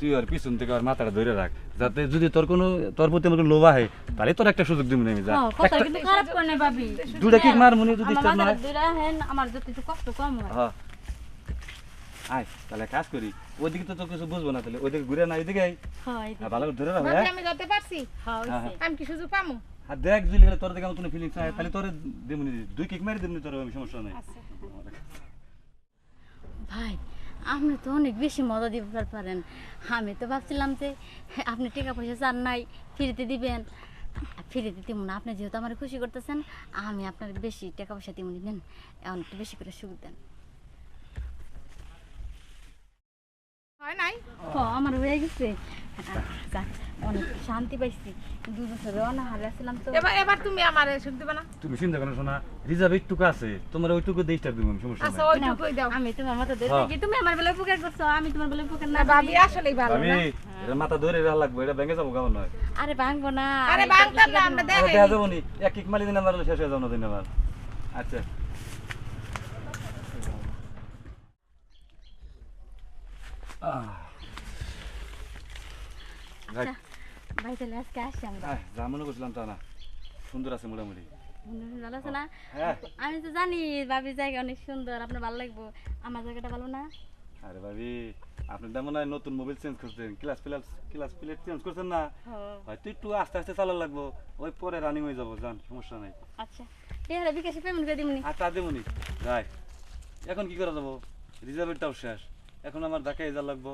তুই আর পিছন থেকে আর মাথাটা ধরে রাখ, যাতে যদি তোর প্রতি আমার কোনো লোভ আহে তাহলে তোর একটা সুযোগ দিব আমি। যা কথা কিন্তু খারাপ করে না ভাবি, দুটা কিক মার মনে যদি আমার ডিস্টার্ব না মাথাটা হয়। ধরে হেন আমার যত একটু কষ্ট কম হয়। হ্যাঁ আয় তাহলে কাজ করি, ওইদিকে তো তোর কিছু বুঝবো না, তাহলে ওইদিকে ঘুরে না এইদিকে আয়। হ্যাঁ এই ভালো করে ধরে রাখ। ভাবি আমি যেতে পারছি, হ্যাঁ হইছে। আমি কি সুযোগ পামু? আর দেখ যদি তোর দিকে আমার কোনো ফিলিংস নাই তাহলে তোর দেবনি, 2 কিক মারি দেবনি তোর, আমি সমস্যা নাই। ভাই আপনি তো অনেক বেশি মজা দিতে পারেন। আমি তো ভাবছিলাম যে আপনি টাকা পয়সা চান নাই, ফ্রিতে দিবেন। ফ্রিতে দিব না, আপনি যেহেতু আমার খুশি করতেছেন আমি আপনার বেশি টাকা পয়সা দিব নেন, এখন একটু বেশি করে সুখ দেন। হয় নাই? আমার হয়ে গেছে, যাক, অনেক শান্তি পাইছি। 2 বছর অনাহারে ছিলাম তো। এবার তুমি আমারে সুখ দিবা না? তুমি চিন্তা করো শোনা, রিজার্ভ একটুকু আছে, তোমার ওইটুকু ডিস্টার্ব দিব, আমি সমস্যা আচ্ছা নাই। ওইটুকুই দাও। আমি তোমার মতো দেখি হ্যাঁ। কি তুমি আমার বেলায় উপকার করছো, আমি তোমার বেলায় উপকার না না করি। ভাবি আসলেই ভালো আমি না। এটা মাথা ধরে রাখা লাগবে, এটা ভেঙে যাবো কেমন নয়। আরে ভাঙবো না। আরে আমি ভাঙতাম একটু না, শিখে আমরা দিবো। আরে দেখা যাবো নি, এক কিক মারি দিন আমার শেষ হয়ে যাবো না দিন আমার। আচ্ছা আচ্ছা, ভাই তাহলে আজকে আসি আমরা। যা মনে করছিলাম তা না, সুন্দর আছে মোটামুটি। ভালো আছে না? হ্যাঁ। আমি তো জানি ভাবি জায়গা অনেক সুন্দর, আপনার ভালো লাগবে। আমার জায়গাটা ভালো না? আরে ভাবি, আপনি তো মনে হয় নতুন মোবাইল চেঞ্জ করছেন, ক্লাস প্লেট চেঞ্জ করছেন না, হয়তো একটু আস্তে আস্তে চালা লাগবো, ওই পরে রানিং হয়ে যাবো, জান সমস্যা নাই। আচ্ছা টেহারা বিকাশে পেমেন্ট করে দিমনি। আর তা দেবনি যাই, এখন কি করা যাবো, রিজার্ভেরটাও শেষ, এখন আমার ঢাকায় যা লাগবো